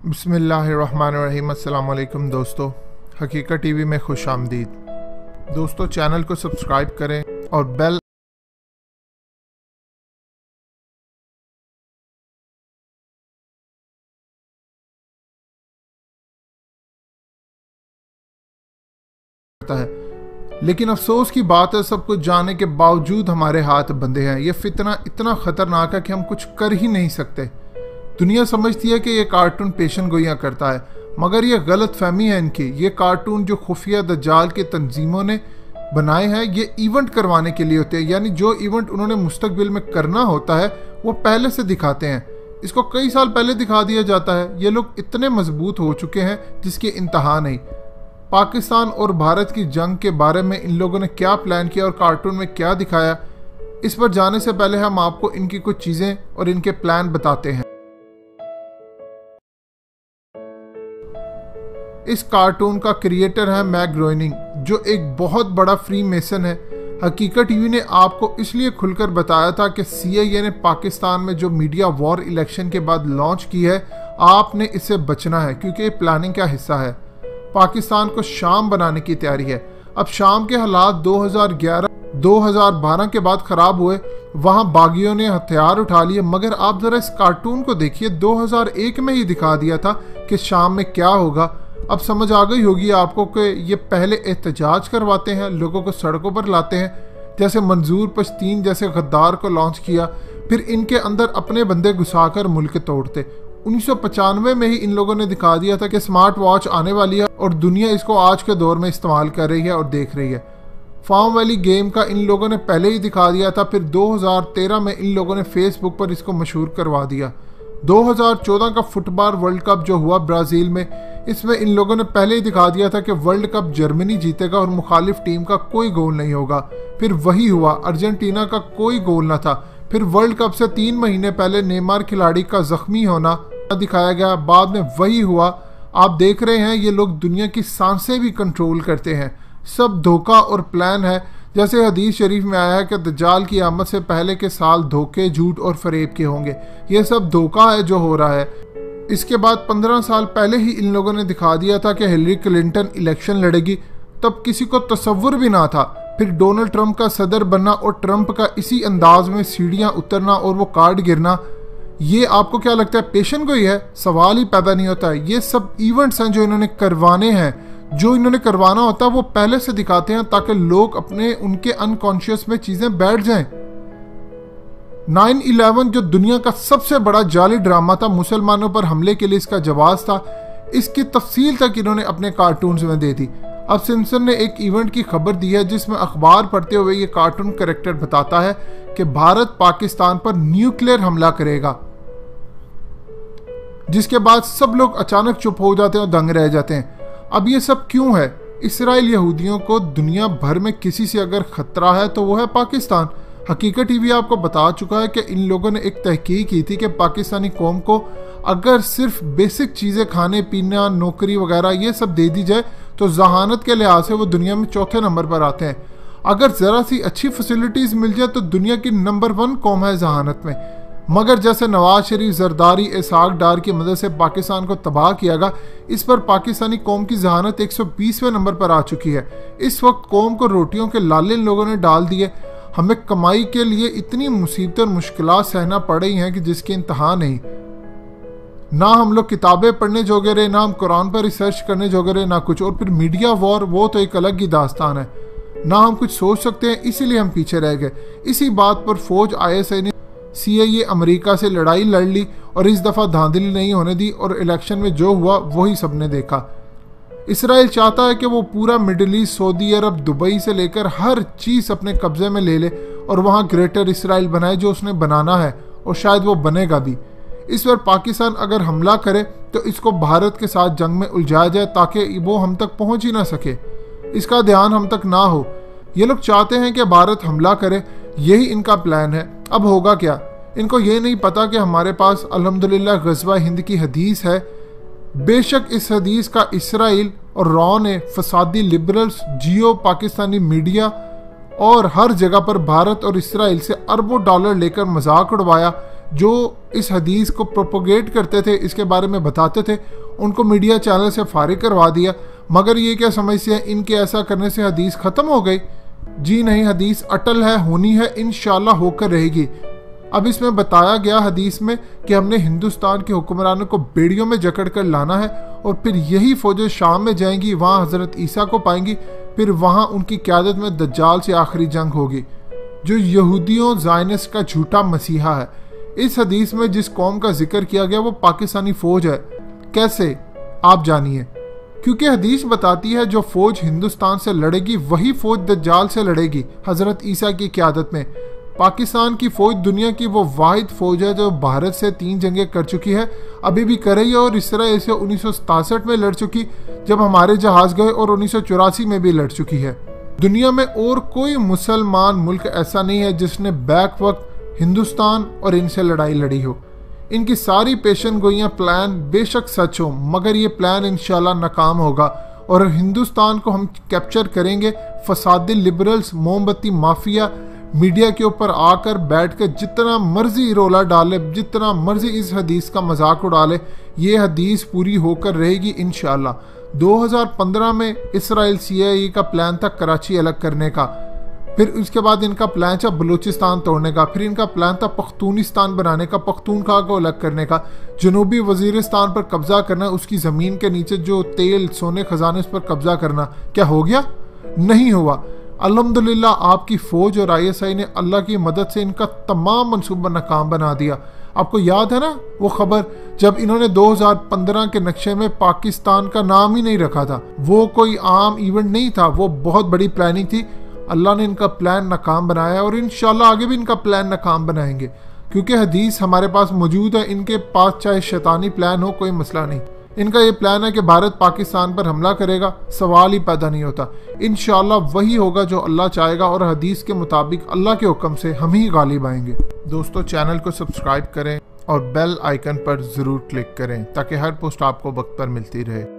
बिस्मिल्लाहिर्रहमानिर्रहीम। अस्सलाम वालेकुम दोस्तों, हकीकत टीवी में खुश आमदीद। दोस्तों, चैनल को सब्सक्राइब करें और बेल है। लेकिन अफसोस की बात है, सब कुछ जाने के बावजूद हमारे हाथ बंधे हैं। ये फितना इतना खतरनाक है कि हम कुछ कर ही नहीं सकते। दुनिया समझती है कि ये कार्टून पेशन गोइयाँ करता है, मगर ये गलत फहमी है इनकी। ये कार्टून जो खुफिया दज्जाल की तंजीमों ने बनाए हैं, ये इवेंट करवाने के लिए होते हैं। यानी जो इवेंट उन्होंने मुस्तकबिल में करना होता है वो पहले से दिखाते हैं। इसको कई साल पहले दिखा दिया जाता है। ये लोग इतने मजबूत हो चुके हैं जिसकी इंतहा नहीं। पाकिस्तान और भारत की जंग के बारे में इन लोगों ने क्या प्लान किया और कार्टून में क्या दिखाया, इस पर जाने से पहले हम आपको इनकी कुछ चीज़ें और इनके प्लान बताते हैं। इस कार्टून का क्रिएटर है मैक ग्रोएनिंग, जो एक बहुत बड़ा फ्री मेसन है। हकीकत टीवी ने आपको इसलिए खुलकर बताया था कि CIA ने पाकिस्तान में जो मीडिया वॉर इलेक्शन के बाद लॉन्च की है, आपने इससे बचना है क्योंकि ये प्लानिंग का हिस्सा है। पाकिस्तान को शाम बनाने की तैयारी है। अब शाम के हालात 2011-2012 के बाद खराब हुए। वहां बागियों ने हथियार उठा लिए, मगर आप जरा इस कार्टून को देखिए। 2001 में ही दिखा दिया था कि शाम में क्या होगा। अब समझ आ गई होगी आपको कि ये पहले एहतजाज करवाते हैं, लोगों को सड़कों पर लाते हैं, जैसे मंजूर पश्तीन जैसे गद्दार को लॉन्च किया, फिर इनके अंदर अपने बंदे घुसाकर मुल्क तोड़ते। 1995 में ही इन लोगों ने दिखा दिया था कि स्मार्ट वॉच आने वाली है और दुनिया इसको आज के दौर में इस्तेमाल कर रही है और देख रही है। फार्म वैली गेम का इन लोगों ने पहले ही दिखा दिया था। फिर 2013 में इन लोगों ने फेसबुक पर इसको मशहूर करवा दिया। 2014 का फुटबॉल वर्ल्ड कप जो हुआ ब्राज़ील में, इसमें इन लोगों ने पहले ही दिखा दिया था कि वर्ल्ड कप जर्मनी जीतेगा और मुखालिफ टीम का कोई गोल नहीं होगा। फिर वही हुआ, अर्जेंटीना का कोई गोल ना था। फिर वर्ल्ड कप से 3 महीने पहले नेमार खिलाड़ी का जख्मी होना दिखाया गया, बाद में वही हुआ। आप देख रहे हैं ये लोग दुनिया की सांसें भी कंट्रोल करते हैं। सब धोखा और प्लान है। जैसे हदीस शरीफ में आया है कि दज्जाल की आमद से पहले के साल धोखे, झूठ और फरेब के होंगे। ये सब धोखा है जो हो रहा है। इसके बाद 15 साल पहले ही इन लोगों ने दिखा दिया था कि हिलरी क्लिंटन इलेक्शन लड़ेगी। तब किसी को तसव्वुर भी ना था। फिर डोनाल्ड ट्रंप का सदर बनना और ट्रंप का इसी अंदाज में सीढ़ियाँ उतरना और वो कार्ड गिरना, ये आपको क्या लगता है पेशन गोई है? सवाल ही पैदा नहीं होता है। ये सब इवेंट्स हैं जो इन्होंने करवाने हैं। जो इन्होंने करवाना होता है वो पहले से दिखाते हैं ताकि लोग अपने उनके अनकॉन्शियस में चीजें बैठ जाएं। 9/11 जो दुनिया का सबसे बड़ा जाली ड्रामा था, मुसलमानों पर हमले के लिए इसका जवाब था, इसकी तफसील तक इन्होंने अपने कार्टून्स में दे दी। अब सिम्पसन ने एक इवेंट की खबर दी है जिसमें अखबार पढ़ते हुए ये कार्टून कैरेक्टर बताता है कि भारत पाकिस्तान पर न्यूक्लियर हमला करेगा, जिसके बाद सब लोग अचानक चुप हो जाते हैं और दंग रह जाते हैं। अब ये सब क्यों है? इसराइल यहूदियों को दुनिया भर में किसी से अगर खतरा है तो वो है पाकिस्तान। हकीकत टीवी आपको बता चुका है कि इन लोगों ने एक तहकीक की थी कि पाकिस्तानी कौम को अगर सिर्फ बेसिक चीज़ें, खाने पीना, नौकरी वगैरह ये सब दे दी जाए तो जहानत के लिहाज से वो दुनिया में चौथे नंबर पर आते हैं। अगर ज़रा सी अच्छी फैसिलिटीज़ मिल जाए तो दुनिया की नंबर 1 कौम है जहानत में। मगर जैसे नवाज शरीफ, जरदारी, इसाक डार की मदद से पाकिस्तान को तबाह किया गया, इस पर पाकिस्तानी कौम की जहानत 120वें नंबर पर आ चुकी है। इस वक्त कौम को रोटियों के लाले इन लोगों ने डाल दिए। हमें कमाई के लिए इतनी मुसीबतें और मुश्किलात सहना पड़ रही हैं कि जिसकी इंतहा नहीं। ना हम लोग किताबें पढ़ने जोगे रहे, ना हम कुरान पर रिसर्च करने जोगे रहे, ना कुछ। और फिर मीडिया वॉर, वो तो एक अलग ही दास्तान है। ना हम कुछ सोच सकते हैं, इसीलिए हम पीछे रह गए। इसी बात पर फौज ISI ने CIA अमेरिका से लड़ाई लड़ ली और इस दफ़ा धांधली नहीं होने दी और इलेक्शन में जो हुआ वही सबने देखा। इसराइल चाहता है कि वो पूरा मिडिल ईस्ट, सऊदी अरब, दुबई से लेकर हर चीज़ अपने कब्जे में ले ले और वहाँ ग्रेटर इसराइल बनाए, जो उसने बनाना है और शायद वो बनेगा भी। इस पर पाकिस्तान अगर हमला करे तो इसको भारत के साथ जंग में उलझाया जाए ताकि वो हम तक पहुँच ही ना सके, इसका ध्यान हम तक ना हो। ये लोग चाहते हैं कि भारत हमला करे, यही इनका प्लान है। अब होगा क्या? इनको ये नहीं पता कि हमारे पास अल्हम्दुलिल्लाह गज़वा हिंद की हदीस है। बेशक इस हदीस का इसराइल और रॉ ने, फसादी लिबरल्स, जियो पाकिस्तानी मीडिया और हर जगह पर भारत और इसराइल से अरबों डॉलर लेकर मजाक उड़वाया। जो इस हदीस को प्रोपोगेट करते थे, इसके बारे में बताते थे, उनको मीडिया चैनल से फारिग करवा दिया। मगर ये क्या समझते हैं इनके ऐसा करने से हदीस ख़त्म हो गई? जी नहीं, हदीस अटल है, होनी है, इंशाल्लाह होकर रहेगी। अब इसमें बताया गया हदीस में कि हमने हिंदुस्तान के हुक्मरानों को बेड़ियों में जकड़ कर लाना है और फिर यही फौजें शाम में जाएंगी, वहाँ हज़रत ईसा को पाएंगी, फिर वहाँ उनकी क़यादत में दज्जाल से आखिरी जंग होगी, जो यहूदियों ज़ायनिस्ट का झूठा मसीहा है। इस हदीस में जिस कौम का जिक्र किया गया वो पाकिस्तानी फ़ौज है। कैसे? आप जानिए। क्योंकि हदीस बताती है जो फ़ौज हिंदुस्तान से लड़ेगी वही फ़ौज दज्जाल से लड़ेगी हज़रत ईसा की क़यादत में। पाकिस्तान की फ़ौज दुनिया की वो वाहिद फ़ौज है जो भारत से 3 जंगें कर चुकी है, अभी भी कर रही है, और इस तरह ऐसे 1967 में लड़ चुकी जब हमारे जहाज़ गए, और 1984 में भी लड़ चुकी है। दुनिया में और कोई मुसलमान मुल्क ऐसा नहीं है जिसने बैक वक्त हिंदुस्तान और इनसे लड़ाई लड़ी हो। इनकी सारी पेशन गोइयाँ प्लान बेशक सच हो, मगर ये प्लान इंशाल्लाह नाकाम होगा और हिंदुस्तान को हम कैप्चर करेंगे। फसादी लिबरल्स, मोमबत्ती माफिया मीडिया के ऊपर आकर बैठकर जितना मर्जी रोला डाले, जितना मर्जी इस हदीस का मजाक उड़ा ले, ये हदीस पूरी होकर रहेगी इंशाल्लाह। 2015 में इसराइल CIA का प्लान था कराची अलग करने का, फिर उसके बाद इनका प्लान था बलूचिस्तान तोड़ने का, फिर इनका प्लान था पख्तूनिस्तान बनाने का, पख्तूनख्वा को अलग करने का, जनूबी वजीरिस्तान पर कब्जा करना, उसकी ज़मीन के नीचे जो तेल सोने खजाने उस पर कब्जा करना। क्या हो गया? नहीं हुआ। अल्हम्दुलिल्लाह आपकी फ़ौज और ISI ने अल्लाह की मदद से इनका तमाम मनसूबा नाकाम बना दिया। आपको याद है ना वो खबर जब इन्होंने 2015 के नक्शे में पाकिस्तान का नाम ही नहीं रखा था? वो कोई आम इवेंट नहीं था, वो बहुत बड़ी प्लानिंग थी। अल्लाह ने इनका प्लान नाकाम बनाया और इंशाल्लाह आगे भी इनका प्लान नाकाम बनाएंगे, क्योंकि हदीस हमारे पास मौजूद है। इनके पास चाहे शैतानी प्लान हो, कोई मसला नहीं। इनका ये प्लान है कि भारत पाकिस्तान पर हमला करेगा, सवाल ही पैदा नहीं होता। इंशाल्लाह वही होगा जो अल्लाह चाहेगा और हदीस के मुताबिक अल्लाह के हुक्म से हम ही गालिब आएंगे। दोस्तों, चैनल को सब्सक्राइब करें और बेल आइकन पर ज़रूर क्लिक करें ताकि हर पोस्ट आपको वक्त पर मिलती रहे।